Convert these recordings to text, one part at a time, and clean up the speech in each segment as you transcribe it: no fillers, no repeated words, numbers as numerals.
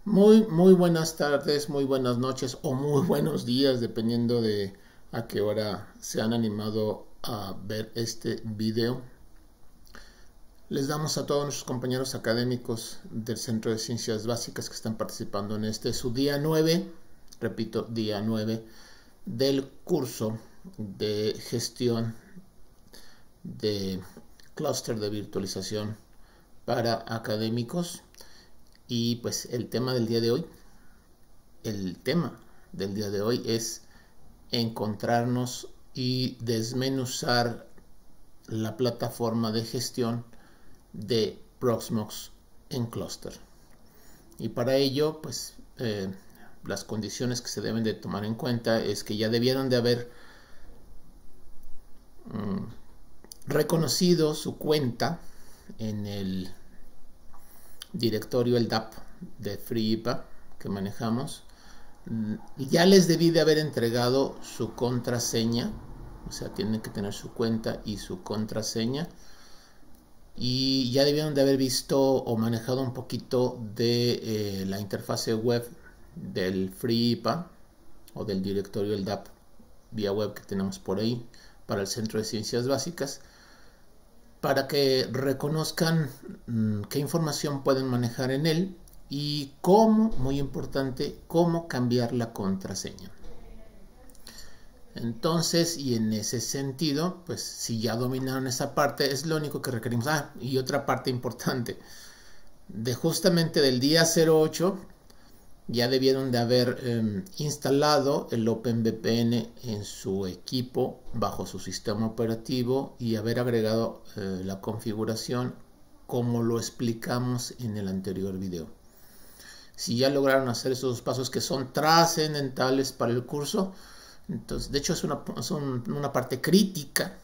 Muy buenas tardes, muy buenas noches o muy buenos días, dependiendo de a qué hora se han animado a ver este video. Les damos a todos nuestros compañeros académicos del Centro de Ciencias Básicas que están participando en su día 9, repito, día 9 del curso de gestión de clúster de virtualización para académicos. Y pues el tema del día de hoy es encontrarnos y desmenuzar la plataforma de gestión de Proxmox en clúster. Y para ello, pues las condiciones que se deben de tomar en cuenta es que ya debieron de haber reconocido su cuenta en el directorio, el DAP de FreeIPA que manejamos. Ya les debí de haber entregado su contraseña, o sea, tienen que tener su cuenta y su contraseña, y ya debieron de haber visto o manejado un poquito de la interfase web del FreeIPA o del directorio, el DAP vía web que tenemos por ahí para el Centro de Ciencias Básicas, para que reconozcan qué información pueden manejar en él y cómo, muy importante, cómo cambiar la contraseña. Entonces, y en ese sentido, pues si ya dominaron esa parte, es lo único que requerimos. Y otra parte importante, justamente del día 08, ya debieron de haber instalado el OpenVPN en su equipo bajo su sistema operativo y haber agregado la configuración como lo explicamos en el anterior video. Si ya lograron hacer esos pasos que son trascendentales para el curso, entonces de hecho es una parte crítica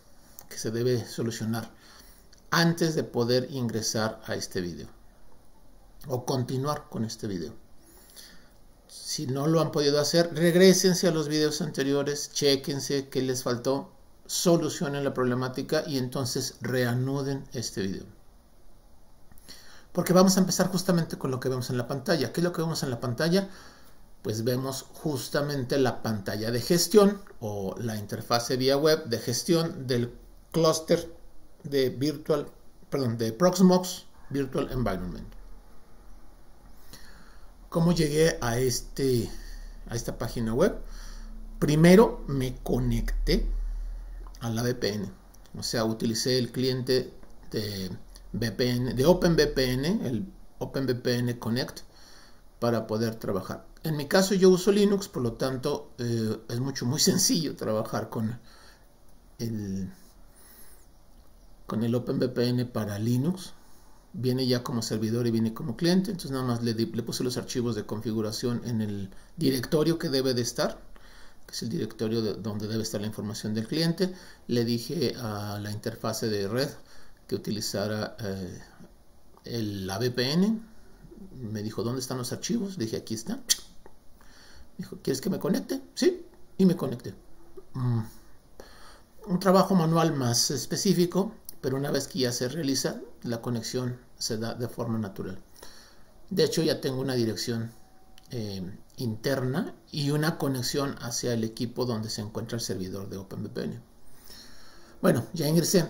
que se debe solucionar antes de poder ingresar a este video o continuar con este video. Si no lo han podido hacer, regrésense a los videos anteriores, chéquense qué les faltó, solucionen la problemática y entonces reanuden este video. Porque vamos a empezar justamente con lo que vemos en la pantalla. ¿Qué es lo que vemos en la pantalla? Pues vemos justamente la pantalla de gestión o la interfase vía web de gestión del clúster de Proxmox Virtual Environment. ¿Cómo llegué a esta página web? Primero me conecté a la VPN, o sea, utilicé el cliente de VPN, de OpenVPN, el OpenVPN Connect, para poder trabajar. En mi caso yo uso Linux, por lo tanto es muy sencillo trabajar con el OpenVPN para Linux. Viene ya como servidor y viene como cliente, entonces nada más le puse los archivos de configuración en el directorio que debe de estar, que es el directorio donde debe estar la información del cliente. Le dije a la interfase de red que utilizara la VPN. Me dijo, ¿dónde están los archivos? Dije, aquí están. Dijo, ¿quieres que me conecte? Sí, y me conecté. Un trabajo manual más específico, pero una vez que ya se realiza, la conexión se da de forma natural. De hecho, ya tengo una dirección interna y una conexión hacia el equipo donde se encuentra el servidor de OpenVPN. Bueno, ya ingresé,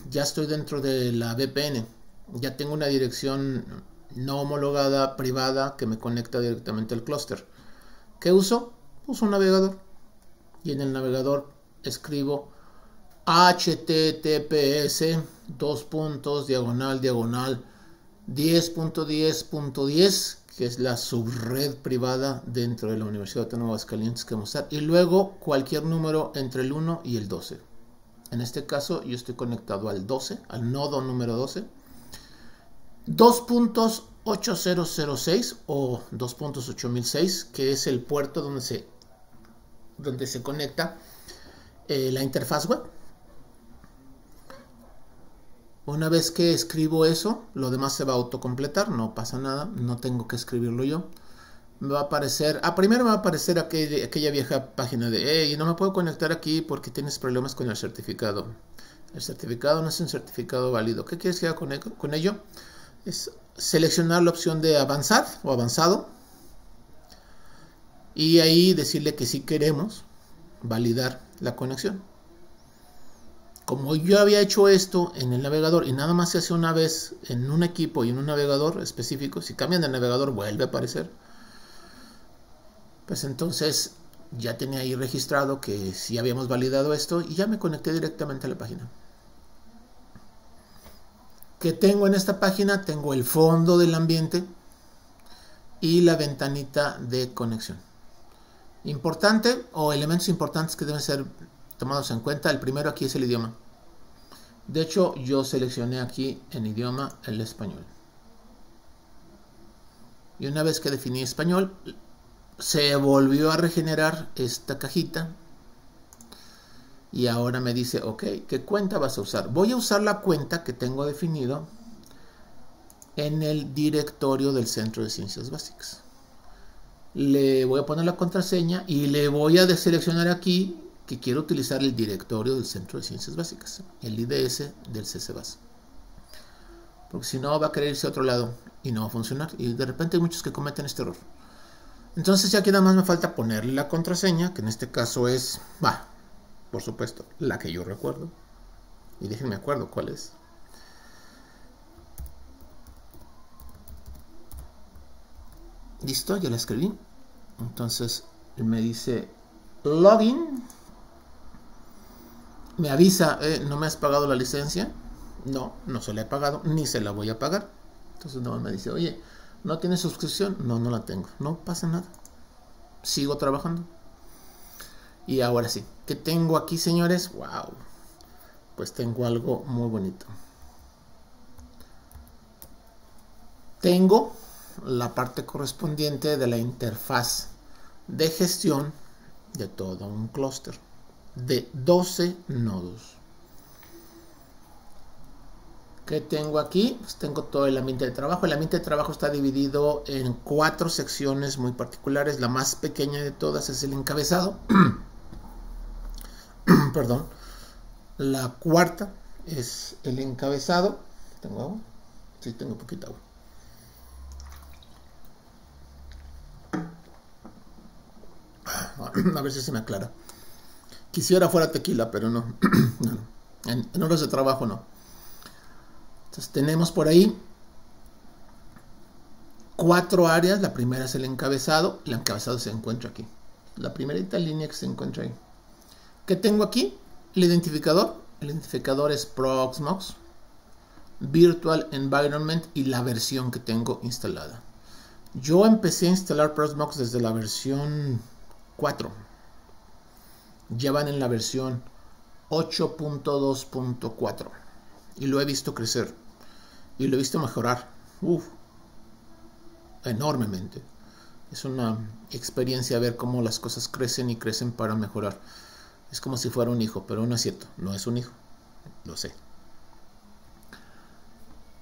ya estoy dentro de la VPN, ya tengo una dirección no homologada privada que me conecta directamente al clúster. ¿Qué uso? Uso un navegador y en el navegador escribo https://10.10.10, que es la subred privada dentro de la Universidad Autónoma de Aguascalientes que vamos a usar, y luego cualquier número entre el 1 y el 12. En este caso yo estoy conectado al 12, al nodo número 12, 2.8006 o 2.8006, que es el puerto donde se conecta la interfaz web. Una vez que escribo eso, lo demás se va a autocompletar, no pasa nada, no tengo que escribirlo yo. Me va a aparecer, primero me va a aparecer aquella vieja página de, hey, no me puedo conectar aquí porque tienes problemas con el certificado. El certificado no es un certificado válido. ¿Qué quieres que haga con ello? Es seleccionar la opción de avanzar o avanzado y ahí decirle que sí queremos validar la conexión. Como yo había hecho esto en el navegador y nada más se hace una vez en un equipo y en un navegador específico, si cambian de navegador vuelve a aparecer, pues entonces ya tenía ahí registrado que sí habíamos validado esto y ya me conecté directamente a la página. ¿Qué tengo en esta página? Tengo el fondo del ambiente y la ventanita de conexión. Importante o elementos importantes que deben ser tomados en cuenta. El primero aquí es el idioma. De hecho, yo seleccioné aquí en idioma el español. Y una vez que definí español, se volvió a regenerar esta cajita. Y ahora me dice, ok, ¿qué cuenta vas a usar? Voy a usar la cuenta que tengo definido en el directorio del Centro de Ciencias Básicas. Le voy a poner la contraseña y le voy a deseleccionar aquí que quiero utilizar el directorio del Centro de Ciencias Básicas, el IDS del CCBAS. Porque si no va a querer irse a otro lado y no va a funcionar. Y de repente hay muchos que cometen este error. Entonces ya aquí nada más me falta ponerle la contraseña, que en este caso es, por supuesto, la que yo recuerdo. Y déjenme acuerdo cuál es. Listo, ya la escribí. Entonces me dice login. Me avisa, ¿no me has pagado la licencia? No, no se la he pagado, ni se la voy a pagar. Entonces no me dice, oye, ¿no tienes suscripción? No, no la tengo. No pasa nada. Sigo trabajando. Y ahora sí, ¿qué tengo aquí, señores? ¡Wow! Pues tengo algo muy bonito. Tengo la parte correspondiente de la interfaz de gestión de todo un clúster de 12 nodos. ¿Qué tengo aquí? Pues tengo todo el ambiente de trabajo. El ambiente de trabajo está dividido en 4 secciones muy particulares. La más pequeña de todas es el encabezado. Perdón. La cuarta es el encabezado. ¿Tengo agua? Sí, tengo poquita agua. A ver si se me aclara. Quisiera fuera tequila, pero no. En horas de trabajo no. Entonces tenemos por ahí 4 áreas. La primera es el encabezado. El encabezado se encuentra aquí. La primerita línea que se encuentra ahí. ¿Qué tengo aquí? El identificador. El identificador es Proxmox, Virtual Environment y la versión que tengo instalada. Yo empecé a instalar Proxmox desde la versión 4. Ya van en la versión 8.2.4 y lo he visto crecer y lo he visto mejorar enormemente. Es una experiencia ver cómo las cosas crecen y crecen para mejorar. Es como si fuera un hijo, pero no es cierto, no es un hijo, lo sé.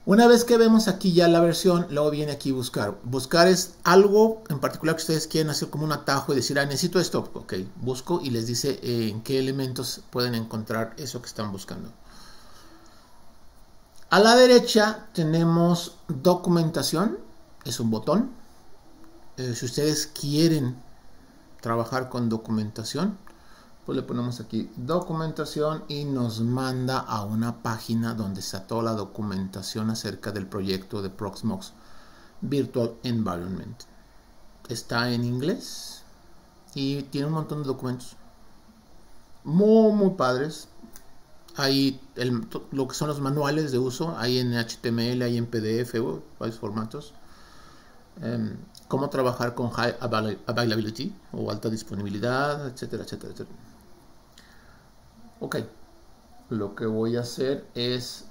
Una vez que vemos aquí ya la versión, luego viene aquí buscar. Buscar es algo en particular que ustedes quieren hacer como un atajo y decir, necesito esto. Ok, busco y les dice en qué elementos pueden encontrar eso que están buscando. A la derecha tenemos documentación, es un botón. Si ustedes quieren trabajar con documentación, pues le ponemos aquí documentación y nos manda a una página donde está toda la documentación acerca del proyecto de Proxmox Virtual Environment. Está en inglés y tiene un montón de documentos muy padres. Hay lo que son los manuales de uso, hay en HTML, hay en PDF, varios formatos. Cómo trabajar con high availability o alta disponibilidad, etcétera, etcétera, etcétera. Ok, lo que voy a hacer es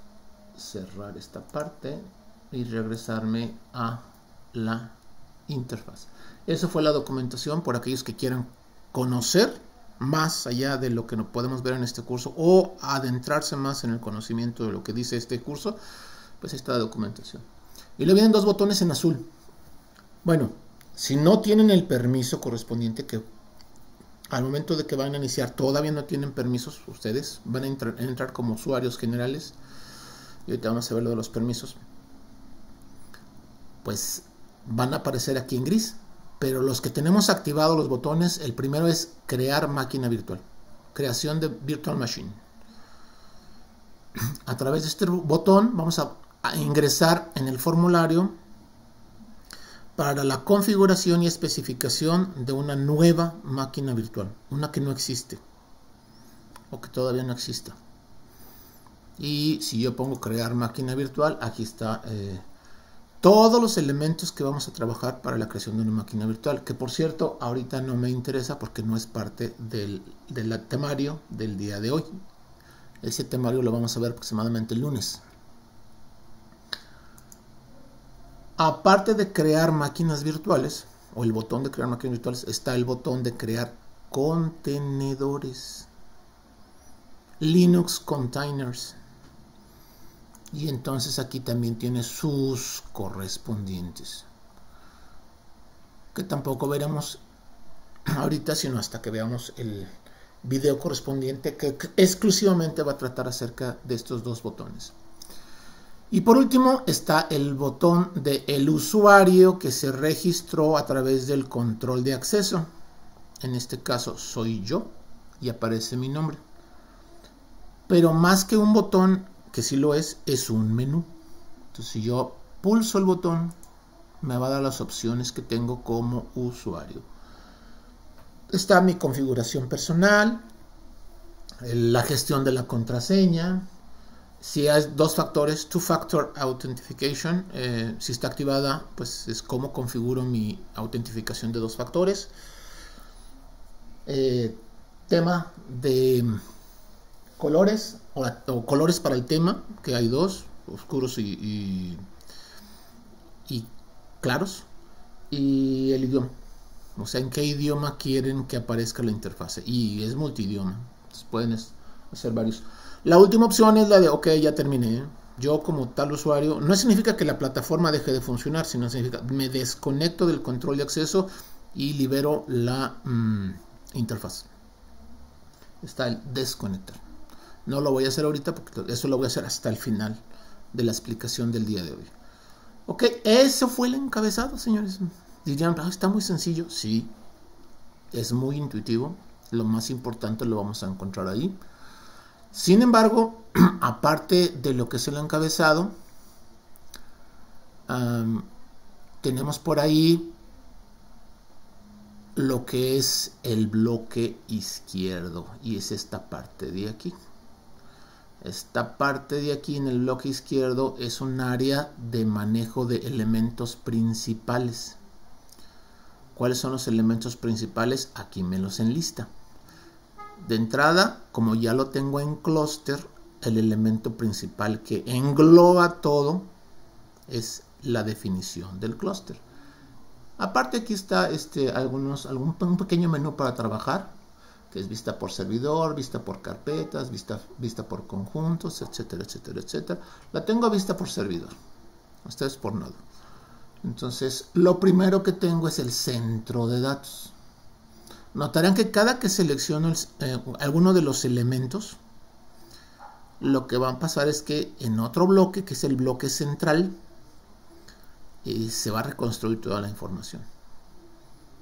cerrar esta parte y regresarme a la interfaz. Eso fue la documentación por aquellos que quieran conocer más allá de lo que no podemos ver en este curso o adentrarse más en el conocimiento de lo que dice este curso. Pues esta documentación. Y luego vienen 2 botones en azul. Bueno, si no tienen el permiso correspondiente, que al momento de que van a iniciar todavía no tienen permisos, ustedes van a entrar como usuarios generales. Y ahorita vamos a ver lo de los permisos. pues van a aparecer aquí en gris. Pero los que tenemos activados los botones, el primero es crear máquina virtual, creación de virtual machine. A través de este botón vamos a ingresar en el formulario para la configuración y especificación de una nueva máquina virtual, una que no existe o que todavía no exista. Y si yo pongo crear máquina virtual, aquí está todos los elementos que vamos a trabajar para la creación de una máquina virtual, que por cierto ahorita no me interesa porque no es parte del temario del día de hoy. Ese temario lo vamos a ver aproximadamente el lunes. Aparte de crear máquinas virtuales, o el botón de crear máquinas virtuales, está el botón de crear contenedores, Linux containers. Y entonces aquí también tiene sus correspondientes, que tampoco veremos ahorita, sino hasta que veamos el video correspondiente, que exclusivamente va a tratar acerca de estos dos botones. Y por último está el botón del usuario que se registró a través del control de acceso. En este caso soy yo y aparece mi nombre. Pero más que un botón, que sí lo es un menú. Entonces si yo pulso el botón, me va a dar las opciones que tengo como usuario. Está mi configuración personal, la gestión de la contraseña. Si hay dos factores, two-factor authentication, si está activada, pues es como configuro mi autentificación de dos factores. Tema de colores o colores para el tema, que hay dos, oscuros y claros. Y el idioma, o sea, en qué idioma quieren que aparezca la interfase. Y es multidioma, entonces pueden hacer varios. La última opción es la de, ok, ya terminé. Yo como tal usuario, no significa que la plataforma deje de funcionar, sino significa me desconecto del control de acceso y libero la interfaz. Está el desconectar. No lo voy a hacer ahorita porque eso lo voy a hacer hasta el final de la explicación del día de hoy. Ok, eso fue el encabezado, señores. Dirían, está muy sencillo. Sí, es muy intuitivo. Lo más importante lo vamos a encontrar ahí. Sin embargo, aparte de lo que es el encabezado, tenemos por ahí lo que es el bloque izquierdo, y es esta parte de aquí. Esta parte de aquí en el bloque izquierdo es un área de manejo de elementos principales. ¿Cuáles son los elementos principales? Aquí me los enlista. De entrada, como ya lo tengo en clúster, el elemento principal que engloba todo es la definición del clúster. Aparte aquí está un pequeño menú para trabajar, que es vista por servidor, vista por carpetas, vista por conjuntos, etcétera, etcétera, etcétera. La tengo a vista por servidor, ustedes por nodo. Entonces, lo primero que tengo es el centro de datos. Notarán que cada que selecciono alguno de los elementos, lo que va a pasar es que en otro bloque, que es el bloque central, se va a reconstruir toda la información.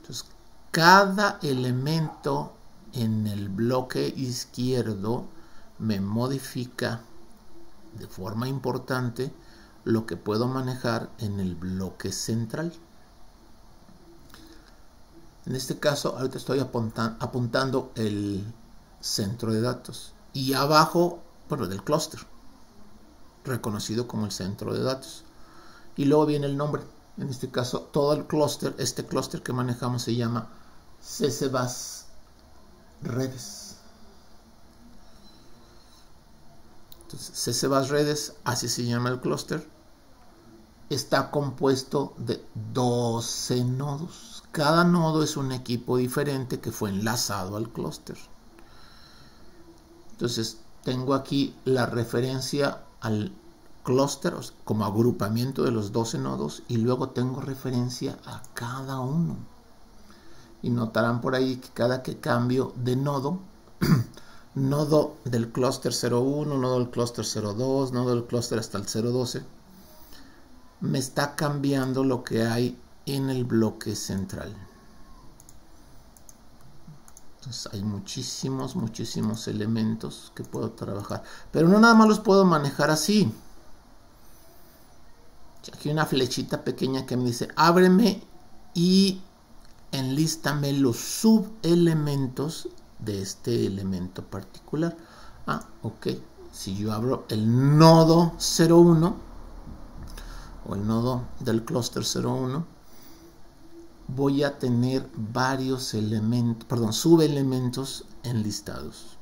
Entonces, cada elemento en el bloque izquierdo me modifica de forma importante lo que puedo manejar en el bloque central. En este caso, ahorita estoy apuntando el centro de datos. Y abajo, bueno, del clúster, reconocido como el centro de datos. Y luego viene el nombre. En este caso, todo el clúster, este clúster que manejamos se llama CCBus Redes. Entonces, CCBus Redes, así se llama el clúster. Está compuesto de 12 nodos. Cada nodo es un equipo diferente que fue enlazado al clúster. Entonces, tengo aquí la referencia al clúster como agrupamiento de los 12 nodos y luego tengo referencia a cada uno. Y notarán por ahí que cada que cambio de nodo, nodo del clúster 01, nodo del clúster 02, nodo del clúster hasta el 012, me está cambiando lo que hay en el bloque central. Entonces hay muchísimos elementos que puedo trabajar, pero no nada más los puedo manejar así. Aquí hay una flechita pequeña que me dice ábreme y enlístame los subelementos de este elemento particular. Ok, si yo abro el nodo 01 o el nodo del clúster 01, voy a tener varios elementos, subelementos enlistados.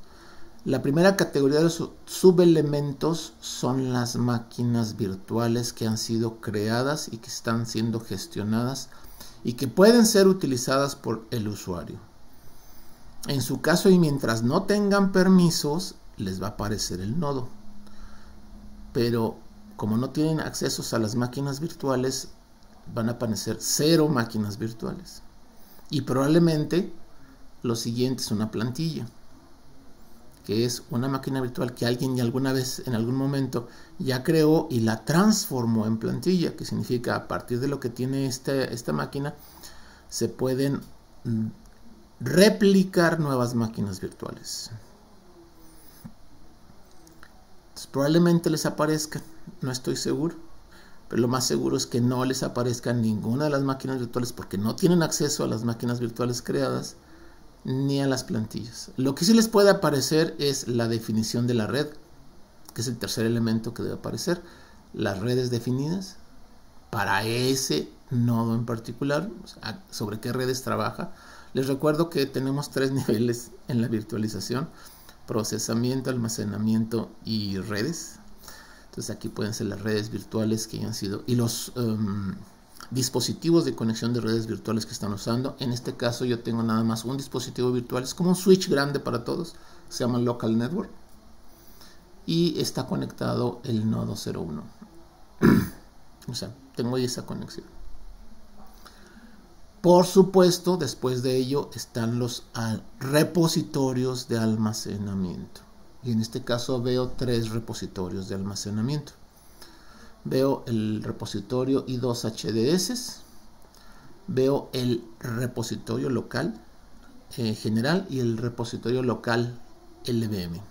La primera categoría de subelementos son las máquinas virtuales que han sido creadas y que están siendo gestionadas y que pueden ser utilizadas por el usuario. En su caso, y mientras no tengan permisos, les va a aparecer el nodo. Pero como no tienen accesos a las máquinas virtuales, van a aparecer 0 máquinas virtuales. Y probablemente lo siguiente es una plantilla, que es una máquina virtual que alguien alguna vez, en algún momento, ya creó y la transformó en plantilla, que significa a partir de lo que tiene esta máquina, se pueden replicar nuevas máquinas virtuales. Entonces, probablemente les aparezca, no estoy seguro, pero lo más seguro es que no les aparezca ninguna de las máquinas virtuales porque no tienen acceso a las máquinas virtuales creadas ni a las plantillas. Lo que sí les puede aparecer es la definición de la red, que es el tercer elemento que debe aparecer, las redes definidas para ese nodo en particular, o sea, sobre qué redes trabaja. Les recuerdo que tenemos 3 niveles en la virtualización: procesamiento, almacenamiento y redes. Entonces aquí pueden ser las redes virtuales que hayan sido y los dispositivos de conexión de redes virtuales que están usando. En este caso yo tengo nada más un dispositivo virtual, es como un switch grande para todos, se llama Local Network y está conectado el nodo 01. O sea, tengo ahí esa conexión. Por supuesto, después de ello están los repositorios de almacenamiento. Y en este caso veo 3 repositorios de almacenamiento. Veo el repositorio i2HDS, veo el repositorio local general y el repositorio local LVM.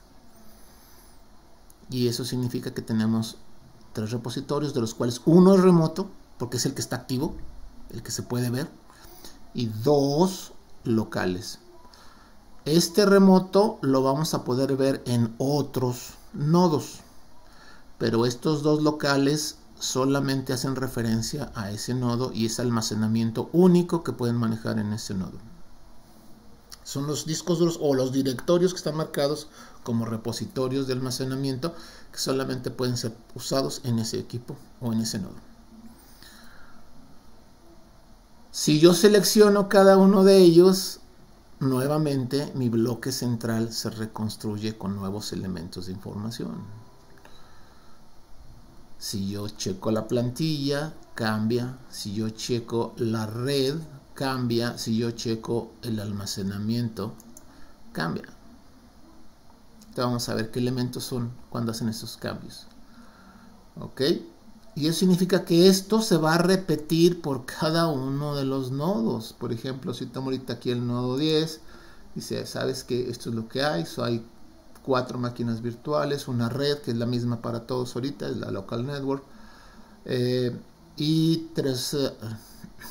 Y eso significa que tenemos 3 repositorios, de los cuales uno es remoto, porque es el que está activo, el que se puede ver, y 2 locales. Este remoto lo vamos a poder ver en otros nodos, pero estos 2 locales solamente hacen referencia a ese nodo y es almacenamiento único que pueden manejar en ese nodo. Son los discos duros o los directorios que están marcados como repositorios de almacenamiento que solamente pueden ser usados en ese equipo o en ese nodo. Si yo selecciono cada uno de ellos, nuevamente mi bloque central se reconstruye con nuevos elementos de información. Si yo checo la plantilla, cambia. Si yo checo la red, cambia. Si yo checo el almacenamiento, cambia. Entonces vamos a ver qué elementos son cuando hacen esos cambios. ¿Ok? Y eso significa que esto se va a repetir por cada uno de los nodos. Por ejemplo, si tomo ahorita aquí el nodo 10, dice, ¿sabes qué? Esto es lo que hay. Hay 4 máquinas virtuales, una red que es la misma para todos ahorita, es la Local Network, y 3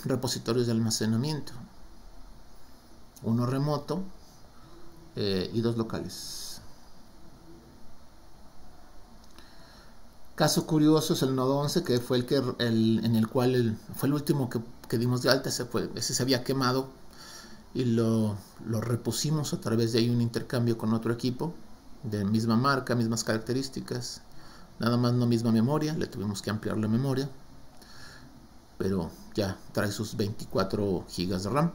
repositorios de almacenamiento. Uno remoto y 2 locales. Caso curioso es el nodo 11, que fue en el cual fue el último que dimos de alta. Ese se había quemado y lo repusimos a través de un intercambio con otro equipo de misma marca, mismas características, nada más no misma memoria, le tuvimos que ampliar la memoria, pero ya trae sus 24 GB de RAM.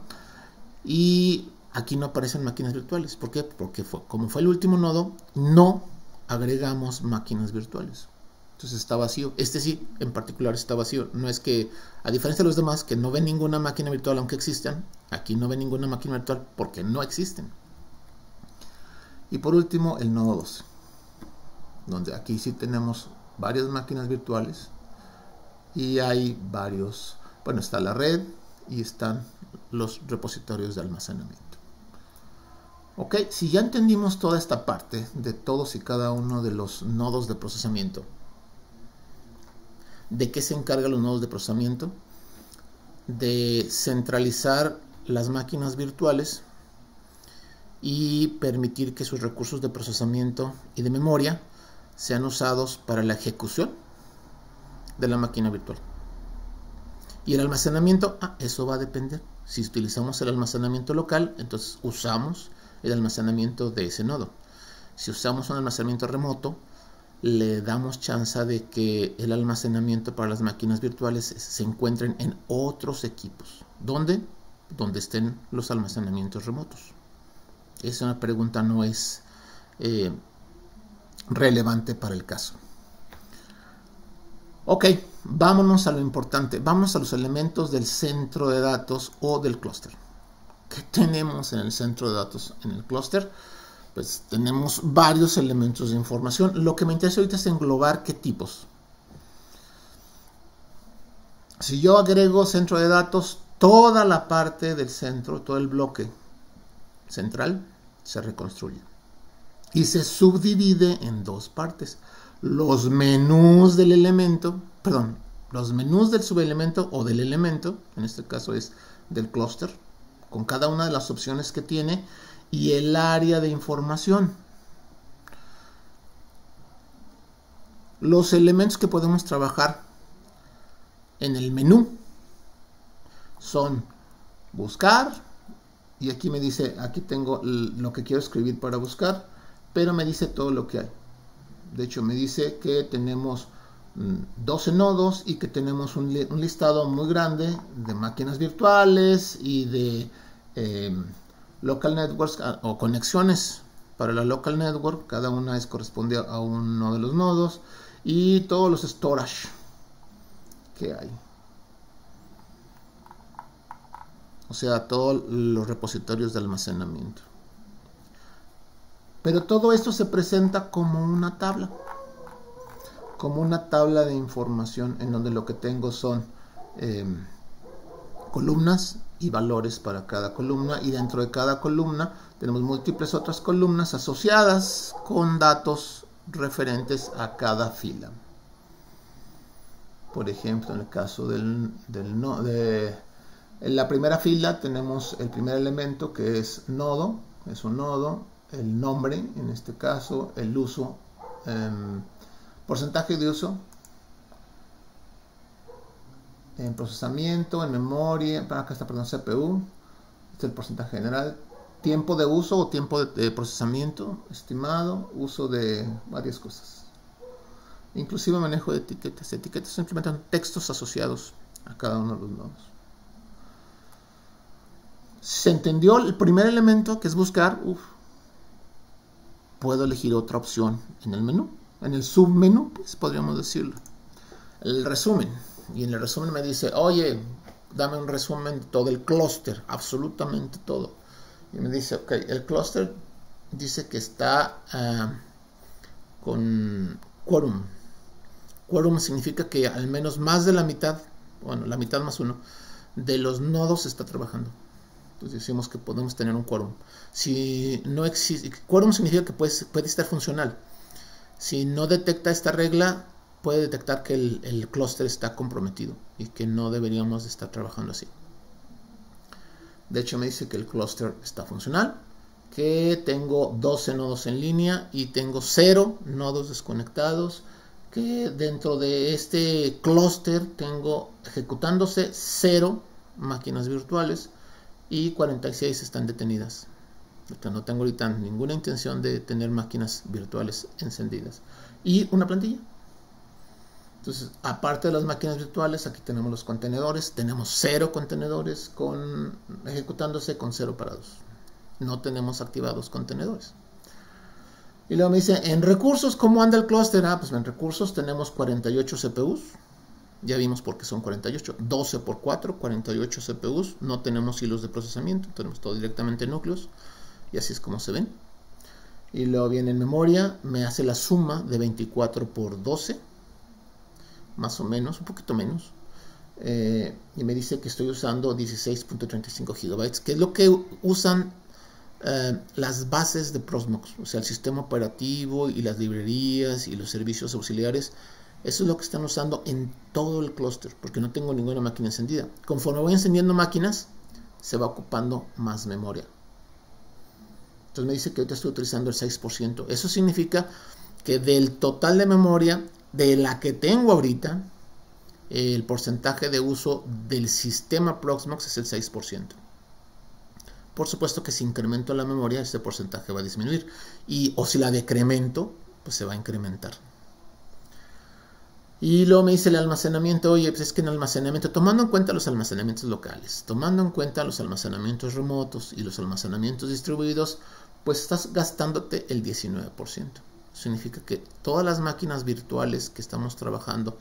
Y aquí no aparecen máquinas virtuales. ¿Por qué? Porque como fue el último nodo, no agregamos máquinas virtuales. Entonces está vacío. Este sí, en particular está vacío. No es que, a diferencia de los demás, que no ven ninguna máquina virtual aunque existan, aquí no ven ninguna máquina virtual porque no existen. Y por último, el nodo 12, donde aquí sí tenemos varias máquinas virtuales y hay varios, bueno, está la red y están los repositorios de almacenamiento. Ok, si ya entendimos toda esta parte de todos y cada uno de los nodos de procesamiento, ¿de qué se encargan los nodos de procesamiento? De centralizar las máquinas virtuales y permitir que sus recursos de procesamiento y de memoria sean usados para la ejecución de la máquina virtual. Y el almacenamiento, eso va a depender. Si utilizamos el almacenamiento local, entonces usamos el almacenamiento de ese nodo. Si usamos un almacenamiento remoto, le damos chance de que el almacenamiento para las máquinas virtuales se encuentren en otros equipos. ¿Dónde? Donde estén los almacenamientos remotos. Esa una pregunta no es relevante para el caso. Ok, vámonos a lo importante. Vámonos a los elementos del centro de datos o del clúster. ¿Qué tenemos en el centro de datos en el clúster? Pues tenemos varios elementos de información. Lo que me interesa ahorita es englobar qué tipos. Si yo agrego centro de datos, toda la parte del centro, todo el bloque central se reconstruye y se subdivide en dos partes: los menús del elemento, los menús del subelemento o del elemento, en este caso es del clúster, con cada una de las opciones que tiene, y el área de información. Los elementos que podemos trabajar en el menú son buscar, y aquí me dice, aquí tengo lo que quiero escribir para buscar, pero me dice todo lo que hay. De hecho, me dice que tenemos 12 nodos y que tenemos un listado muy grande de máquinas virtuales y de local networks o conexiones para la local network. Cada una corresponde a uno de los nodos, y todos los storage que hay. O sea, todos los repositorios de almacenamiento. Pero todo esto se presenta como una tabla. Como una tabla de información en donde lo que tengo son columnas y valores para cada columna. Y dentro de cada columna tenemos múltiples otras columnas asociadas con datos referentes a cada fila. Por ejemplo, en el caso en la primera fila tenemos el primer elemento, que es nodo, es un nodo, el nombre, en este caso, el uso, porcentaje de uso, en procesamiento, en memoria, acá está, perdón, CPU, este es el porcentaje general, tiempo de uso o tiempo de procesamiento estimado, uso de varias cosas, inclusive manejo de etiquetas. Etiquetas simplemente son textos asociados a cada uno de los nodos. ¿Se entendió el primer elemento, que es buscar? Puedo elegir otra opción en el menú, en el submenú, pues, podríamos decirlo. El resumen. Y en el resumen me dice, oye, dame un resumen de todo el clúster, absolutamente todo. Y me dice, ok, el clúster dice que está con quórum. Quórum significa que al menos más de la mitad, bueno, la mitad más uno, de los nodos está trabajando. Entonces decimos que podemos tener un quórum. Si no existe, quórum significa que puede estar funcional. Si no detecta esta regla, puede detectar que el clúster está comprometido y que no deberíamos de estar trabajando así. De hecho, me dice que el clúster está funcional, que tengo 12 nodos en línea y tengo 0 nodos desconectados, que dentro de este clúster tengo ejecutándose 0 máquinas virtuales y 46 están detenidas. No tengo ahorita ninguna intención de tener máquinas virtuales encendidas. Y una plantilla. Entonces, aparte de las máquinas virtuales, aquí tenemos los contenedores. Tenemos 0 contenedores ejecutándose con 0 parados. No tenemos activados contenedores. Y luego me dice, en recursos, ¿cómo anda el clúster? Pues en recursos tenemos 48 CPUs. Ya vimos por qué son 48. 12 por 4, 48 CPUs. No tenemos hilos de procesamiento. Tenemos todo directamente núcleos. Y así es como se ven. Y luego viene en memoria. Me hace la suma de 24 por 12. más o menos, un poquito menos. Y me dice que estoy usando 16.35 gigabytes, que es lo que usan las bases de Proxmox, o sea, el sistema operativo y las librerías y los servicios auxiliares. Eso es lo que están usando en todo el clúster, porque no tengo ninguna máquina encendida. Conforme voy encendiendo máquinas, se va ocupando más memoria. Entonces me dice que ahorita estoy utilizando el 6%. Eso significa que del total de memoria, de la que tengo ahorita, el porcentaje de uso del sistema Proxmox es el 6%. Por supuesto que si incremento la memoria, este porcentaje va a disminuir. O si la decremento, pues se va a incrementar. Y luego me dice el almacenamiento. Oye, pues es que en almacenamiento, tomando en cuenta los almacenamientos locales, tomando en cuenta los almacenamientos remotos y los almacenamientos distribuidos, pues estás gastándote el 19%. Significa que todas las máquinas virtuales que estamos trabajando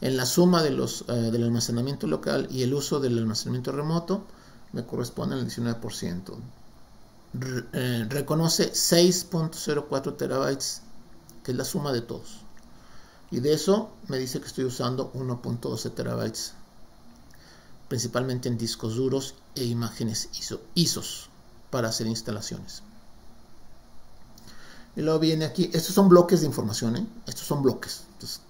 en la suma de del almacenamiento local y el uso del almacenamiento remoto me corresponde al 19%. Reconoce 6.04 terabytes, que es la suma de todos. Y de eso me dice que estoy usando 1.12 terabytes, principalmente en discos duros e imágenes ISOs para hacer instalaciones. Y luego viene aquí, estos son bloques de información, estos son bloques. Entonces,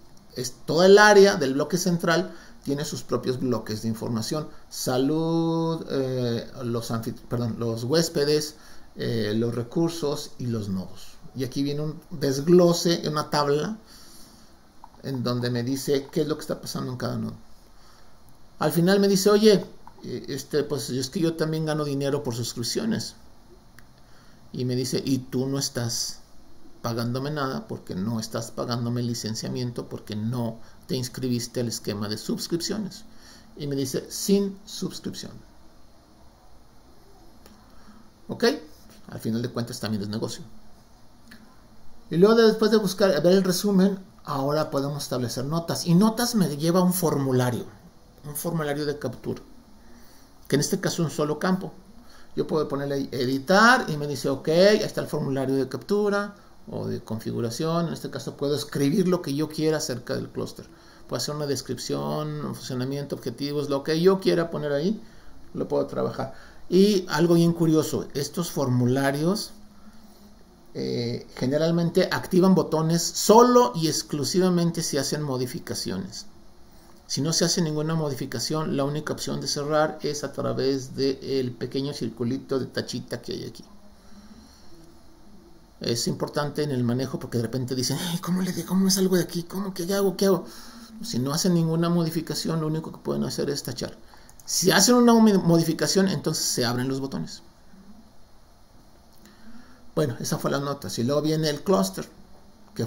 toda el área del bloque central tiene sus propios bloques de información. Salud, los huéspedes, los recursos y los nodos. Y aquí viene un desglose, una tabla, en donde me dice qué es lo que está pasando en cada nodo. Al final me dice, oye, pues es que yo también gano dinero por suscripciones. Y me dice, y tú no estás pagándome nada, porque no estás pagándome el licenciamiento, porque no te inscribiste al esquema de suscripciones. Y me dice, sin suscripción. Ok, al final de cuentas también es negocio. Y luego después de buscar, ver el resumen, ahora podemos establecer notas. Y notas me lleva a un formulario de captura, que en este caso es un solo campo. Yo puedo ponerle ahí editar y me dice, ok, ahí está el formulario de captura o de configuración. En este caso puedo escribir lo que yo quiera acerca del clúster. Puedo hacer una descripción, un funcionamiento, objetivos, lo que yo quiera poner ahí, lo puedo trabajar. Y algo bien curioso, estos formularios generalmente activan botones solo y exclusivamente si hacen modificaciones. Si no se hace ninguna modificación, la única opción de cerrar es a través del pequeño circulito de tachita que hay aquí. Es importante en el manejo porque de repente dicen, ¿cómo me salgo de aquí? ¿Qué hago? Si no hacen ninguna modificación, lo único que pueden hacer es tachar. Si hacen una modificación, entonces se abren los botones. Bueno, esa fue la nota. Y luego viene el clúster, que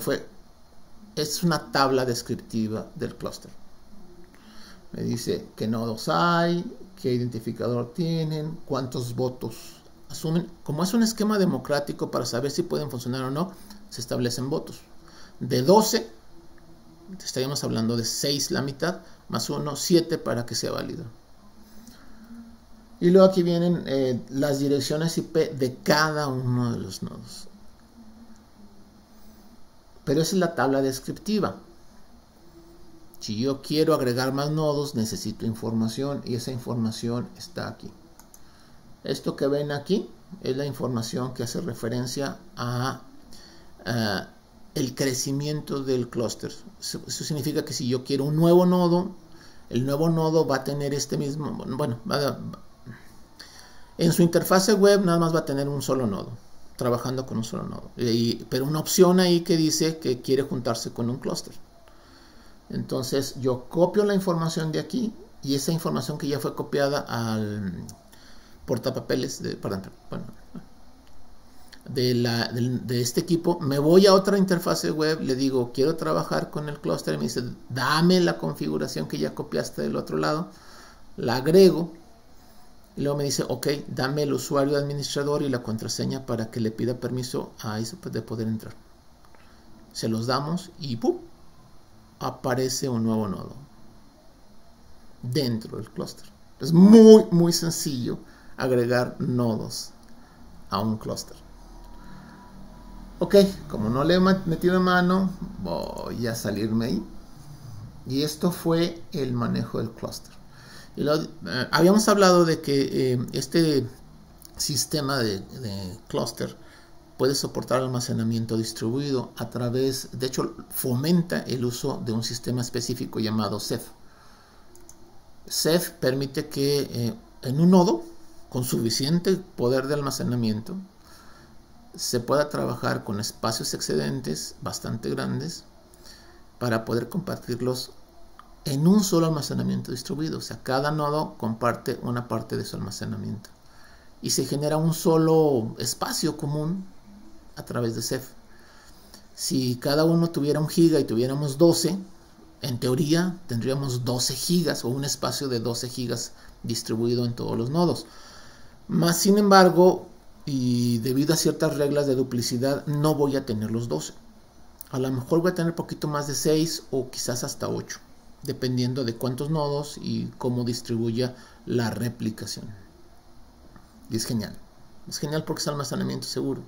es una tabla descriptiva del clúster. Me dice qué nodos hay, qué identificador tienen, cuántos votos asumen. Como es un esquema democrático para saber si pueden funcionar o no, se establecen votos. De 12, estaríamos hablando de 6 la mitad, más 1, 7 para que sea válido. Y luego aquí vienen las direcciones IP de cada uno de los nodos. Pero esa es la tabla descriptiva. Si yo quiero agregar más nodos, necesito información y esa información está aquí. Esto que ven aquí es la información que hace referencia a el crecimiento del clúster. Eso significa que si yo quiero un nuevo nodo, el nuevo nodo va a tener este mismo, en su interfase web nada más va a tener un solo nodo, trabajando con un solo nodo. Pero una opción ahí que dice que quiere juntarse con un clúster. Entonces yo copio la información de aquí y esa información que ya fue copiada al portapapeles de este equipo, me voy a otra interfase web, le digo quiero trabajar con el clúster y me dice dame la configuración que ya copiaste del otro lado, la agrego y luego me dice ok, dame el usuario administrador y la contraseña para que le pida permiso a eso de poder entrar. Se los damos y ¡pum! Aparece un nuevo nodo dentro del clúster. Es muy sencillo agregar nodos a un clúster. Ok, como no le he metido mano, voy a salirme ahí Y esto fue el manejo del clúster. Habíamos hablado de que este sistema de clúster puede soportar almacenamiento distribuido a través, de hecho, fomenta el uso de un sistema específico llamado Ceph. Ceph permite que en un nodo con suficiente poder de almacenamiento se pueda trabajar con espacios excedentes bastante grandes para poder compartirlos en un solo almacenamiento distribuido. O sea, cada nodo comparte una parte de su almacenamiento y se genera un solo espacio común a través de Ceph. Si cada uno tuviera 1 giga y tuviéramos 12, en teoría tendríamos 12 gigas o un espacio de 12 gigas distribuido en todos los nodos. Más sin embargo, y debido a ciertas reglas de duplicidad, no voy a tener los 12. A lo mejor voy a tener poquito más de 6 o quizás hasta 8, dependiendo de cuántos nodos y cómo distribuya la replicación. Y es genial. Es genial porque es almacenamiento seguro.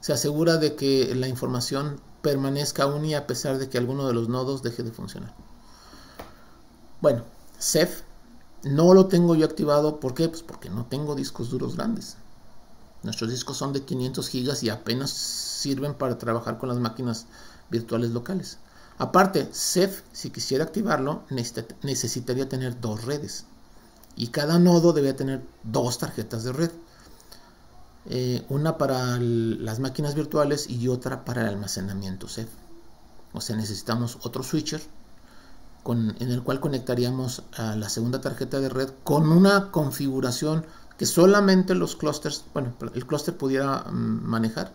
Se asegura de que la información permanezca aún y a pesar de que alguno de los nodos deje de funcionar. Bueno, Ceph no lo tengo yo activado. ¿Por qué? Pues porque no tengo discos duros grandes. Nuestros discos son de 500 gigas y apenas sirven para trabajar con las máquinas virtuales locales. Aparte, Ceph, si quisiera activarlo, necesitaría tener 2 redes. Y cada nodo debe tener 2 tarjetas de red. Una para las máquinas virtuales y otra para el almacenamiento Ceph. O sea, necesitamos otro switcher en el cual conectaríamos a la segunda tarjeta de red con una configuración que solamente los clústeres, bueno, el clúster pudiera manejar,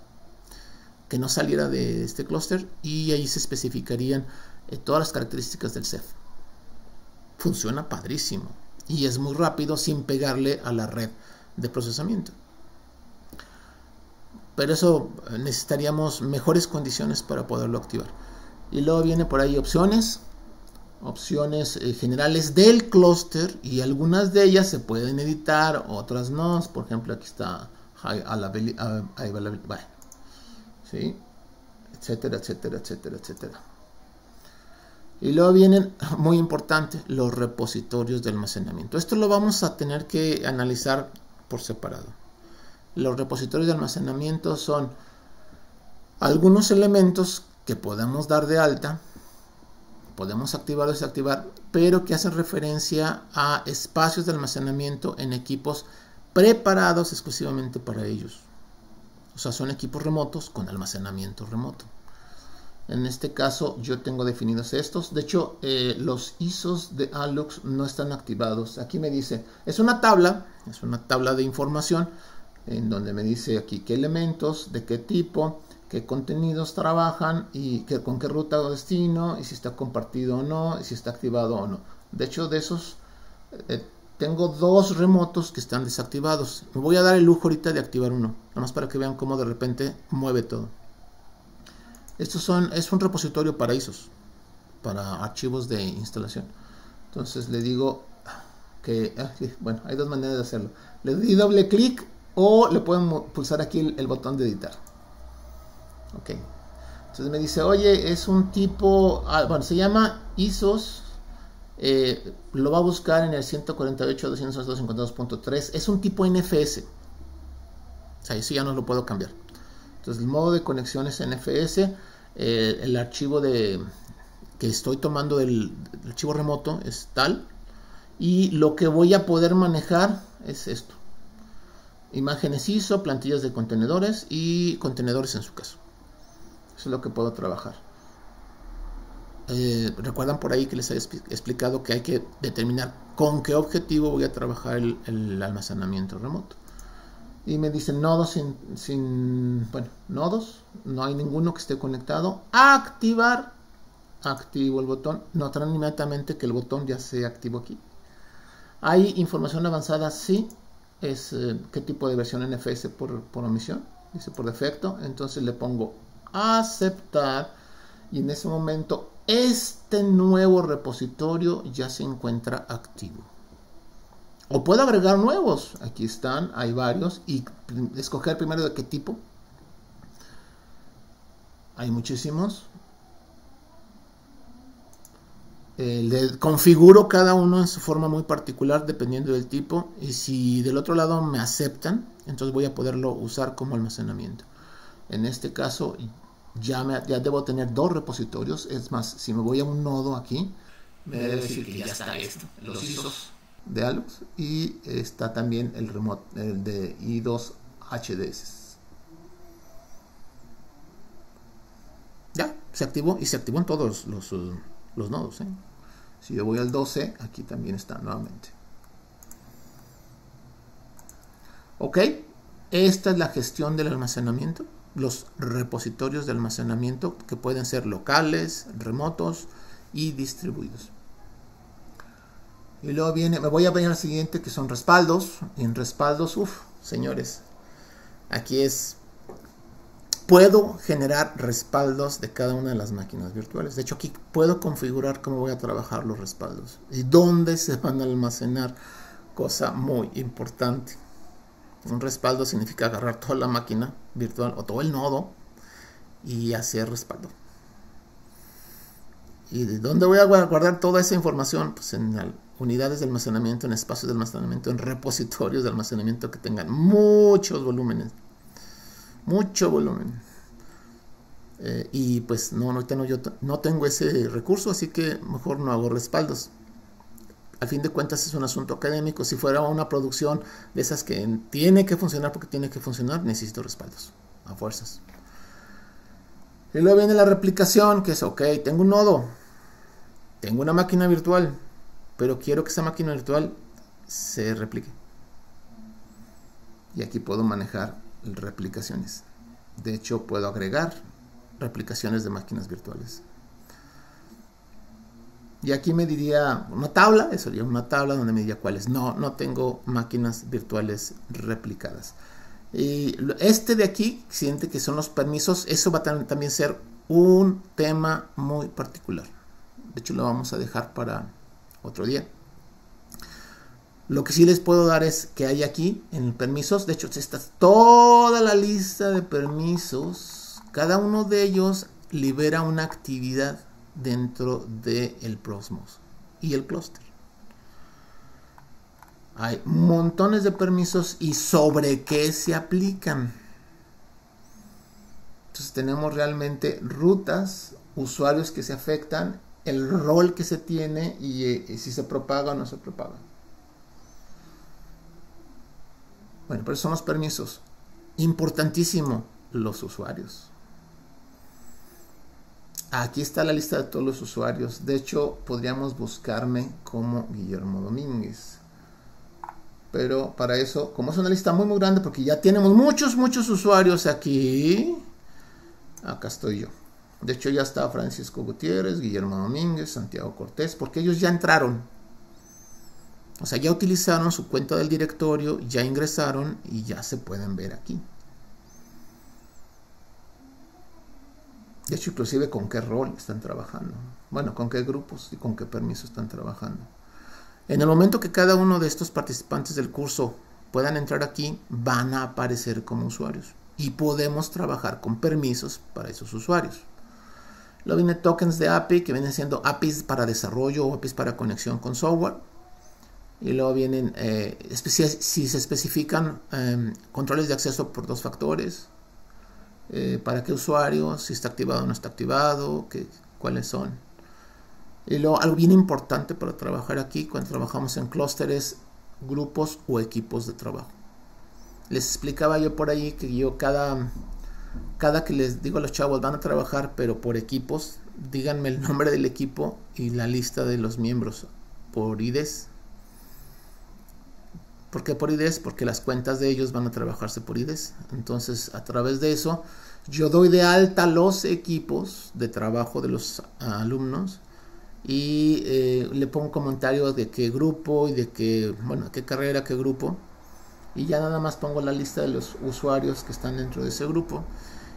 que no saliera de este clúster, y ahí se especificarían todas las características del Ceph. Funciona padrísimo y es muy rápido sin pegarle a la red de procesamiento. Pero eso necesitaríamos mejores condiciones para poderlo activar. Y luego viene por ahí opciones generales del clúster, y algunas de ellas se pueden editar, otras no. Por ejemplo, aquí está ¿sí? Etcétera, etcétera, etcétera, etcétera. Y luego vienen, muy importante, los repositorios de almacenamiento. Esto lo vamos a tener que analizar por separado. Los repositorios de almacenamiento son algunos elementos que podemos dar de alta, podemos activar o desactivar, pero que hacen referencia a espacios de almacenamiento en equipos preparados exclusivamente para ellos. O sea, son equipos remotos con almacenamiento remoto. En este caso yo tengo definidos estos. De hecho, los ISOs de ALUX no están activados. Aquí me dice, es una tabla de información en donde me dice aquí qué elementos, de qué tipo, qué contenidos trabajan y con qué ruta o destino, y si está compartido o no, y si está activado o no. De hecho, de esos tengo 2 remotos que están desactivados. Me voy a dar el lujo ahorita de activar uno, nada más para que vean cómo de repente mueve todo. Es un repositorio para ISOs, para archivos de instalación. Entonces le digo que, bueno, hay 2 maneras de hacerlo. Le doy doble clic o le pueden pulsar aquí el botón de editar. Ok. Entonces me dice, oye, es un tipo, bueno, se llama ISOs, lo va a buscar en el 148.262.52.3, es un tipo NFS. O sea, eso ya no lo puedo cambiar. Entonces el modo de conexión es NFS, el archivo que estoy tomando del archivo remoto es tal, y lo que voy a poder manejar es esto: imágenes ISO, plantillas de contenedores y contenedores en su caso. Eso es lo que puedo trabajar. Recuerdan por ahí que les había explicado que hay que determinar con qué objetivo voy a trabajar el almacenamiento remoto. Y me dicen nodos bueno, nodos, no hay ninguno que esté conectado. Activar, activo el botón. Notarán inmediatamente que el botón ya se activó aquí. Hay información avanzada, sí. Es qué tipo de versión NFS por omisión, dice por defecto. Entonces le pongo aceptar, y en ese momento este nuevo repositorio ya se encuentra activo. O puedo agregar nuevos, aquí están, hay varios, y escoger primero de qué tipo. Hay muchísimos. configuro cada uno en su forma muy particular dependiendo del tipo, y si del otro lado me aceptan, entonces voy a poderlo usar como almacenamiento. En este caso ya debo tener 2 repositorios. Es más, si me voy a un nodo aquí, me debe decir que ya está esto, los ISOs de Alux, y está también el de I2 HDS. Ya, se activó, y se activó en todos los nodos, ¿eh? Si yo voy al 12, aquí también está nuevamente. Ok, esta es la gestión del almacenamiento, los repositorios de almacenamiento que pueden ser locales, remotos y distribuidos. Y luego me voy a venir al siguiente, que son respaldos. Y en respaldos, señores, aquí puedo generar respaldos de cada una de las máquinas virtuales. De hecho, aquí puedo configurar cómo voy a trabajar los respaldos y dónde se van a almacenar, cosa muy importante. Un respaldo significa agarrar toda la máquina virtual o todo el nodo y hacer respaldo. ¿Y de dónde voy a guardar toda esa información? Pues en unidades de almacenamiento, en espacios de almacenamiento, en repositorios de almacenamiento que tengan muchos volúmenes. Mucho volumen. Y pues yo no tengo ese recurso, así que mejor no hago respaldos. Al fin de cuentas es un asunto académico. Si fuera una producción de esas que tiene que funcionar porque tiene que funcionar, necesito respaldos a fuerzas. Y luego viene la replicación, que es, ok, tengo un nodo, tengo una máquina virtual, pero quiero que esa máquina virtual se replique. Y aquí puedo manejar replicaciones. De hecho, puedo agregar replicaciones de máquinas virtuales. Y aquí me diría una tabla, eso sería una tabla donde me diría cuáles. No tengo máquinas virtuales replicadas. Y de aquí, siente que son los permisos, eso va a también ser un tema muy particular. De hecho, lo vamos a dejar para otro día. Lo que sí les puedo dar es que hay aquí en permisos, de hecho está toda la lista de permisos. Cada uno de ellos libera una actividad dentro del Proxmox y el clúster. Hay montones de permisos y sobre qué se aplican. Entonces tenemos realmente rutas, usuarios que se afectan, el rol que se tiene y si se propaga o no se propaga. Bueno, pero son los permisos. Importantísimo, los usuarios. Aquí está la lista de todos los usuarios. De hecho, podríamos buscarme como Guillermo Domínguez. Pero para eso, como es una lista muy grande, porque ya tenemos muchos usuarios aquí. Acá estoy yo. De hecho, ya está Francisco Gutiérrez, Guillermo Domínguez, Santiago Cortés, porque ellos ya entraron. O sea, ya utilizaron su cuenta del directorio, ya ingresaron y ya se pueden ver aquí. De hecho, inclusive con qué rol están trabajando. Bueno, con qué grupos y con qué permiso están trabajando. En el momento que cada uno de estos participantes del curso puedan entrar aquí, van a aparecer como usuarios. Y podemos trabajar con permisos para esos usuarios. Luego viene tokens de API, que vienen siendo APIs para desarrollo o APIs para conexión con software. Y luego vienen, si se especifican controles de acceso por 2 factores, para qué usuario, si está activado o no está activado, cuáles son. Y luego algo bien importante para trabajar aquí cuando trabajamos en clústeres, grupos o equipos de trabajo. Les explicaba yo por ahí que yo cada que les digo a los chavos van a trabajar pero por equipos, díganme el nombre del equipo y la lista de los miembros por IDs. ¿Por qué por IDs? Porque las cuentas de ellos van a trabajarse por IDs. Entonces, a través de eso, yo doy de alta los equipos de trabajo de los alumnos y le pongo un comentario de qué grupo y de qué carrera, qué grupo. Y ya nada más pongo la lista de los usuarios que están dentro de ese grupo.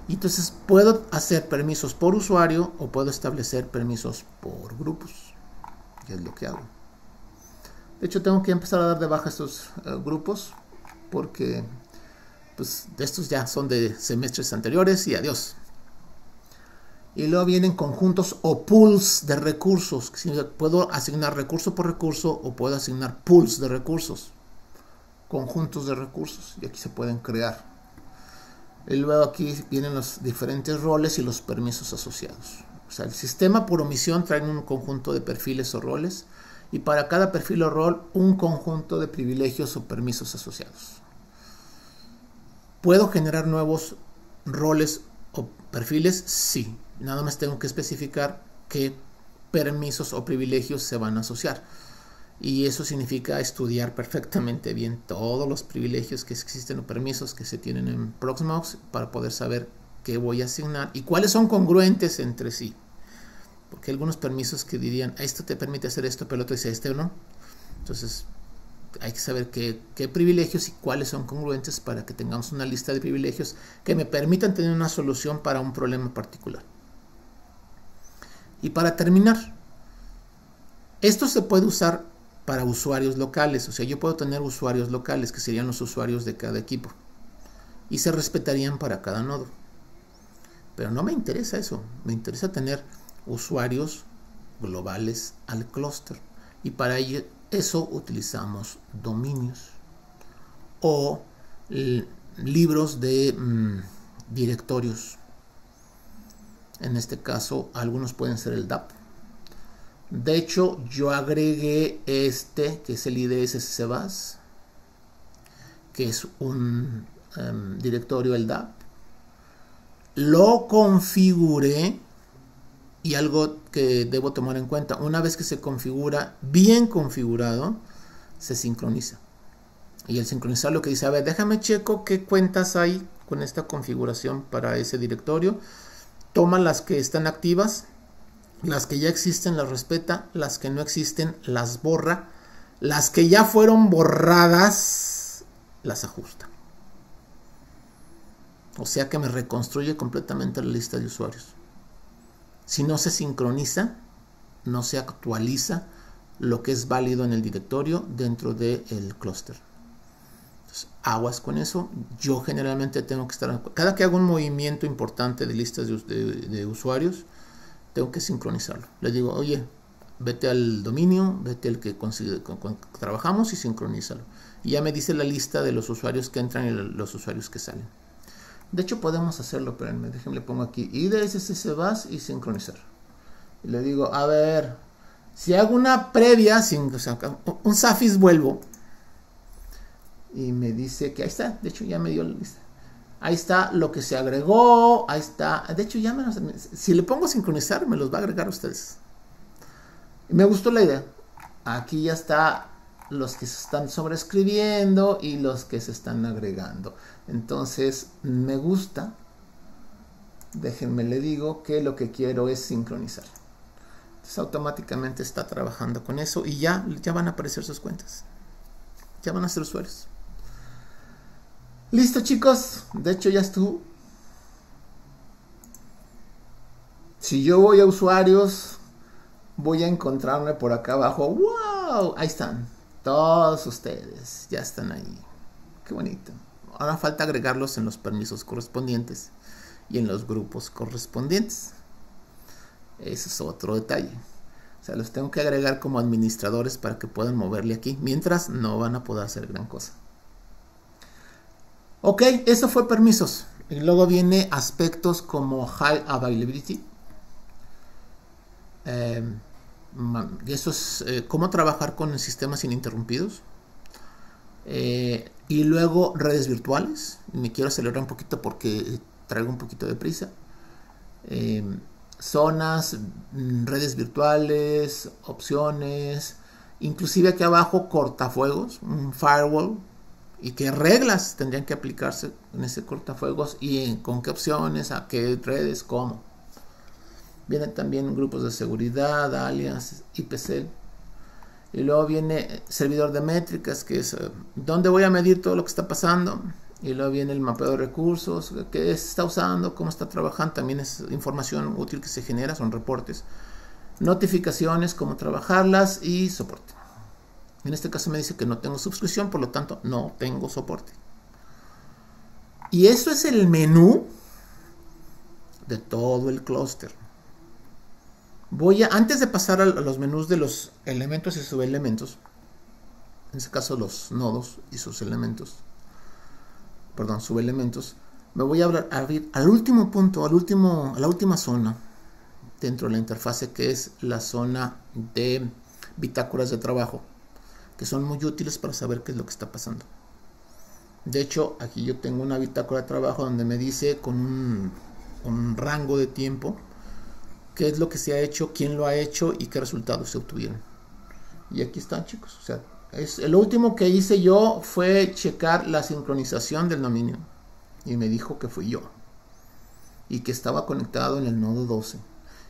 Y entonces puedo hacer permisos por usuario o puedo establecer permisos por grupos. Que es lo que hago. De hecho, tengo que empezar a dar de baja estos grupos porque pues estos ya son de semestres anteriores y adiós. Y luego vienen conjuntos o pools de recursos. Puedo asignar recurso por recurso o puedo asignar pools de recursos. Conjuntos de recursos. Y aquí se pueden crear. Y luego aquí vienen los diferentes roles y los permisos asociados. O sea, el sistema por omisión trae un conjunto de perfiles o roles. Y para cada perfil o rol, un conjunto de privilegios o permisos asociados. ¿Puedo generar nuevos roles o perfiles? Sí. Nada más tengo que especificar qué permisos o privilegios se van a asociar. Y eso significa estudiar perfectamente bien todos los privilegios que existen o permisos que se tienen en Proxmox para poder saber qué voy a asignar y cuáles son congruentes entre sí. Porque hay algunos permisos que dirían, esto te permite hacer esto, pero el otro dice este o no. Entonces hay que saber qué privilegios y cuáles son congruentes para que tengamos una lista de privilegios que me permitan tener una solución para un problema particular. Y para terminar, esto se puede usar para usuarios locales. O sea, yo puedo tener usuarios locales que serían los usuarios de cada equipo y se respetarían para cada nodo. Pero no me interesa eso. Me interesa tener usuarios globales al clúster. Y para eso utilizamos dominios o libros de directorios. En este caso, algunos pueden ser el DAP. De hecho, yo agregué este, que es el IDS-SSBus, que es un directorio LDAP. Lo configuré y algo que debo tomar en cuenta, una vez que se configura, bien configurado, se sincroniza. Y el sincronizar lo que dice, a ver, déjame checo qué cuentas hay con esta configuración para ese directorio. Toma las que están activas, las que ya existen las respeta, las que no existen las borra, las que ya fueron borradas las ajusta. O sea que me reconstruye completamente la lista de usuarios. Si no se sincroniza, no se actualiza lo que es válido en el directorio dentro del clúster. Aguas con eso. Yo generalmente tengo que estar, cada que hago un movimiento importante de listas de usuarios, tengo que sincronizarlo. Le digo, oye, vete al dominio, vete al que trabajamos y sincronízalo. Y ya me dice la lista de los usuarios que entran y los usuarios que salen. De hecho podemos hacerlo, pero déjenme le pongo aquí IDS-SSBus y sincronizar. Y le digo, a ver, si hago una previa, o sea, un Safis vuelvo. Y me dice que ahí está, de hecho ya me dio la lista. Ahí está lo que se agregó, ahí está. De hecho ya si le pongo sincronizar me los va a agregar a ustedes. Y me gustó la idea. Aquí ya está los que se están sobreescribiendo y los que se están agregando. Entonces me gusta. Déjenme le digo que lo que quiero es sincronizar. Entonces automáticamente está trabajando con eso y ya van a aparecer sus cuentas. Ya van a ser usuarios. Listo, chicos. De hecho ya estuvo. Si yo voy a usuarios, voy a encontrarme por acá abajo. ¡Wow! Ahí están. Todos ustedes ya están ahí. Qué bonito. Ahora falta agregarlos en los permisos correspondientes y en los grupos correspondientes. Ese es otro detalle. O sea, los tengo que agregar como administradores para que puedan moverle aquí. Mientras no van a poder hacer gran cosa. Ok, eso fue permisos. Y luego viene aspectos como High Availability. Eso es cómo trabajar con el sistema sininterrumpidos. Y luego redes virtuales. Me quiero acelerar un poquito porque traigo un poquito de prisa. Zonas, redes virtuales, opciones. Inclusive aquí abajo cortafuegos, un firewall. Y qué reglas tendrían que aplicarse en ese cortafuegos y con qué opciones, a qué redes, cómo. Vienen también grupos de seguridad, alias, IPC. Y luego viene servidor de métricas, que es dónde voy a medir todo lo que está pasando. Y luego viene el mapeo de recursos, qué se está usando, cómo está trabajando. También es información útil que se genera, son reportes. Notificaciones, cómo trabajarlas y soporte. En este caso me dice que no tengo suscripción, por lo tanto no tengo soporte. Y eso es el menú de todo el clúster. Antes de pasar a los menús de los elementos y subelementos, en este caso los nodos y sus elementos, perdón, subelementos, me voy a abrir al último punto, a la última zona dentro de la interfase, que es la zona de bitácoras de trabajo, que son muy útiles para saber qué es lo que está pasando. De hecho, aquí yo tengo una bitácora de trabajo donde me dice con un rango de tiempo qué es lo que se ha hecho, quién lo ha hecho y qué resultados se obtuvieron. Y aquí están, chicos. O sea, lo último que hice yo fue checar la sincronización del dominio. Y me dijo que fui yo. Y que estaba conectado en el nodo 12.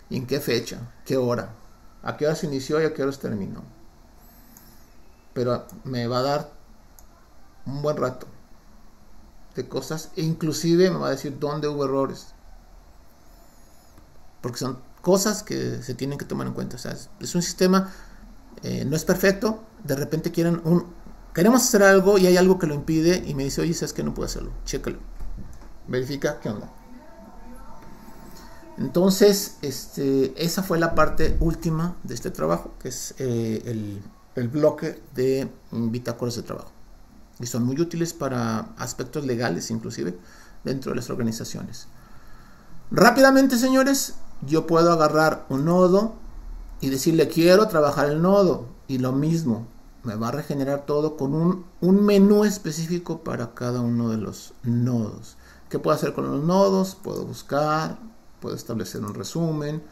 ¿Y en qué fecha? ¿Qué hora? ¿A qué hora se inició y a qué hora se terminó? Pero me va a dar un buen rato de cosas. E inclusive me va a decir dónde hubo errores. Porque son cosas que se tienen que tomar en cuenta. O sea, es un sistema, no es perfecto. De repente queremos hacer algo y hay algo que lo impide y me dice, oye, sabes que no puedo hacerlo, chécalo, verifica qué onda. Entonces, esa fue la parte última de este trabajo, que es el bloque de bitácoras de trabajo, y son muy útiles para aspectos legales, inclusive dentro de las organizaciones. Rápidamente, señores, yo puedo agarrar un nodo y decirle quiero trabajar el nodo, y lo mismo, me va a regenerar todo con un menú específico para cada uno de los nodos. ¿Qué puedo hacer con los nodos? Puedo buscar, puedo establecer un resumen,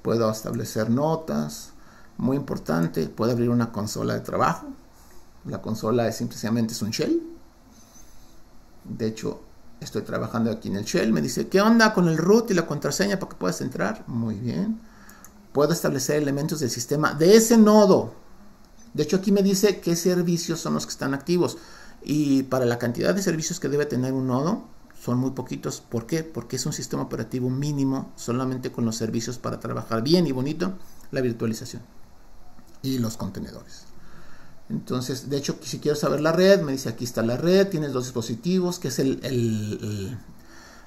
puedo establecer notas, muy importante, puedo abrir una consola de trabajo. La consola simplemente es un shell. De hecho, estoy trabajando aquí en el shell. Me dice, ¿qué onda con el root y la contraseña para que puedas entrar? Muy bien. Puedo establecer elementos del sistema de ese nodo. De hecho, aquí me dice qué servicios son los que están activos. Y para la cantidad de servicios que debe tener un nodo, son muy poquitos. ¿Por qué? Porque es un sistema operativo mínimo, solamente con los servicios para trabajar bien y bonito la virtualización y los contenedores. Entonces, de hecho, si quiero saber la red, me dice aquí está la red, tienes dos dispositivos, que es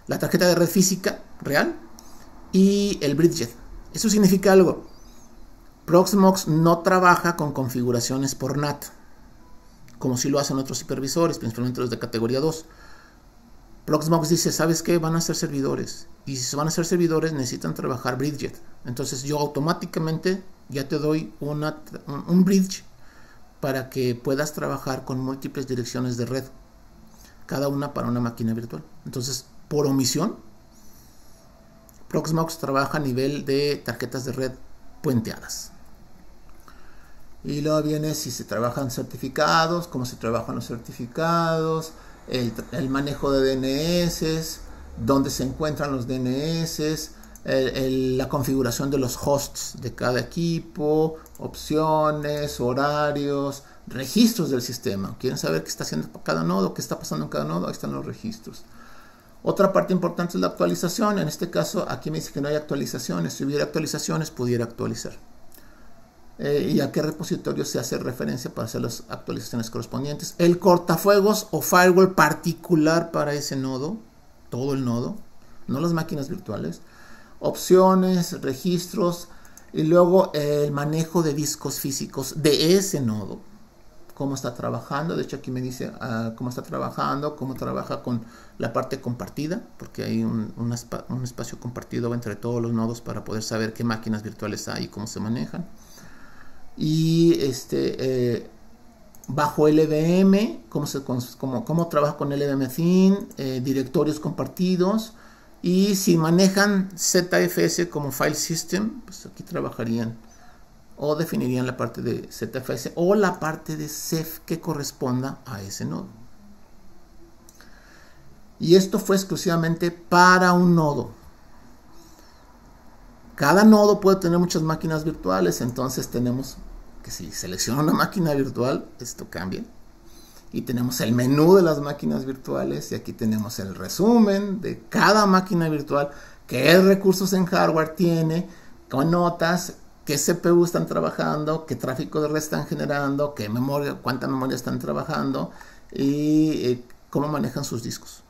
la tarjeta de red física real y el Bridget. Eso significa algo. Proxmox no trabaja con configuraciones por NAT, como si lo hacen otros hipervisores, principalmente los de categoría 2. Proxmox dice, ¿sabes qué? Van a ser servidores. Y si van a ser servidores, necesitan trabajar Bridget. Entonces yo automáticamente ya te doy un bridge para que puedas trabajar con múltiples direcciones de red, cada una para una máquina virtual. Entonces, por omisión, Proxmox trabaja a nivel de tarjetas de red puenteadas. Y luego viene si se trabajan certificados, cómo se trabajan los certificados, el manejo de DNS, dónde se encuentran los DNS, la configuración de los hosts de cada equipo, opciones, horarios, registros del sistema. ¿Quieren saber qué está haciendo cada nodo? ¿Qué está pasando en cada nodo? Ahí están los registros. Otra parte importante es la actualización. En este caso, aquí me dice que no hay actualizaciones. Si hubiera actualizaciones, pudiera actualizar. Y a qué repositorio se hace referencia para hacer las actualizaciones correspondientes. El cortafuegos o firewall particular para ese nodo, todo el nodo, no las máquinas virtuales. Opciones, registros y luego el manejo de discos físicos de ese nodo. Cómo está trabajando. De hecho, aquí me dice cómo está trabajando, cómo trabaja con la parte compartida, porque hay un espacio compartido entre todos los nodos para poder saber qué máquinas virtuales hay y cómo se manejan. Y bajo LVM, cómo trabaja con LVM Thin, directorios compartidos. Y si manejan ZFS como file system, pues aquí trabajarían o definirían la parte de ZFS o la parte de Ceph que corresponda a ese nodo. Y esto fue exclusivamente para un nodo. Cada nodo puede tener muchas máquinas virtuales, entonces tenemos que si selecciono una máquina virtual, esto cambia. Y tenemos el menú de las máquinas virtuales y aquí tenemos el resumen de cada máquina virtual, qué recursos en hardware tiene, con notas, qué CPU están trabajando, qué tráfico de red están generando, qué memoria, cuánta memoria están trabajando y cómo manejan sus discos.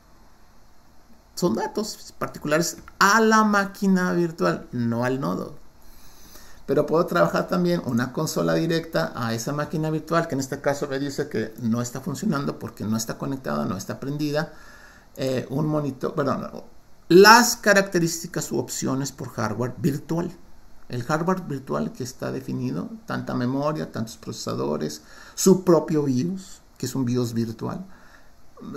Son datos particulares a la máquina virtual, no al nodo. pero puedo trabajar también una consola directa a esa máquina virtual, que en este caso me dice que no está funcionando porque no está conectada, no está prendida. Un monitor, bueno, las características u opciones por hardware virtual. El hardware virtual que está definido, tanta memoria, tantos procesadores, su propio BIOS, que es un BIOS virtual,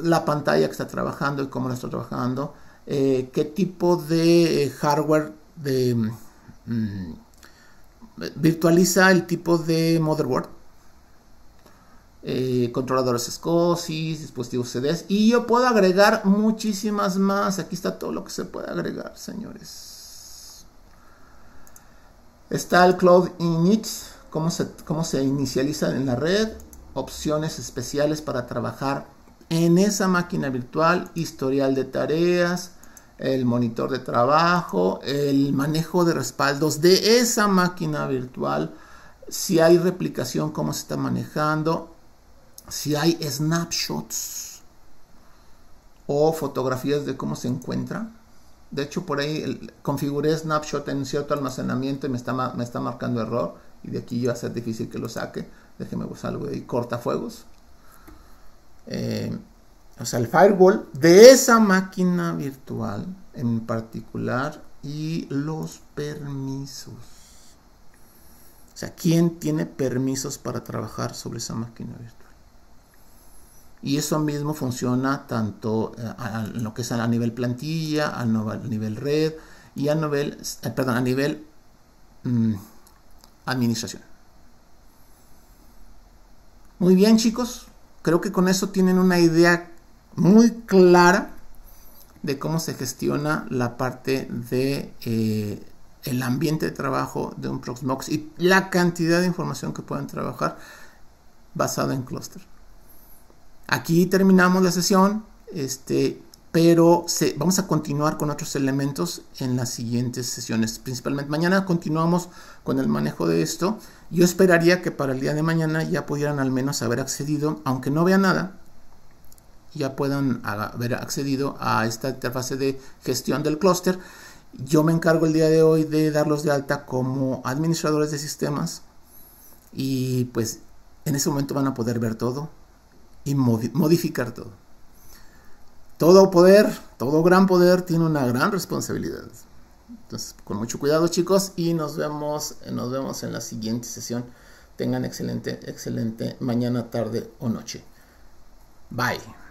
la pantalla que está trabajando y cómo la está trabajando, qué tipo de hardware virtualiza el tipo de motherboard, controladores SCSI, dispositivos CDs, y yo puedo agregar muchísimas más. Aquí está todo lo que se puede agregar, señores. Está el Cloud Init, cómo se inicializa en la red, opciones especiales para trabajar en esa máquina virtual, historial de tareas, el monitor de trabajo, el manejo de respaldos de esa máquina virtual, si hay replicación, cómo se está manejando, si hay snapshots o fotografías de cómo se encuentra. De hecho, por ahí configuré snapshot en cierto almacenamiento y me está marcando error, y de aquí va a ser difícil que lo saque. Déjeme usar algo de ahí, cortafuegos. O sea, el firewall de esa máquina virtual en particular y los permisos. O sea, ¿quién tiene permisos para trabajar sobre esa máquina virtual? Y eso mismo funciona tanto a lo que es a nivel plantilla, a nivel red y a nivel administración. Muy bien, chicos. Creo que con eso tienen una idea muy clara de cómo se gestiona la parte de el ambiente de trabajo de un Proxmox y la cantidad de información que pueden trabajar basada en clúster. Aquí terminamos la sesión, pero vamos a continuar con otros elementos en las siguientes sesiones. Principalmente mañana continuamos con el manejo de esto. Yo esperaría que para el día de mañana ya pudieran al menos haber accedido, aunque no vean nada, ya puedan haber accedido a esta interfase de gestión del clúster. Yo me encargo el día de hoy de darlos de alta como administradores de sistemas, y pues en ese momento van a poder ver todo y modificar todo. Todo poder, todo gran poder tiene una gran responsabilidad. Entonces, con mucho cuidado, chicos, y nos vemos en la siguiente sesión. Tengan excelente mañana, tarde o noche. Bye.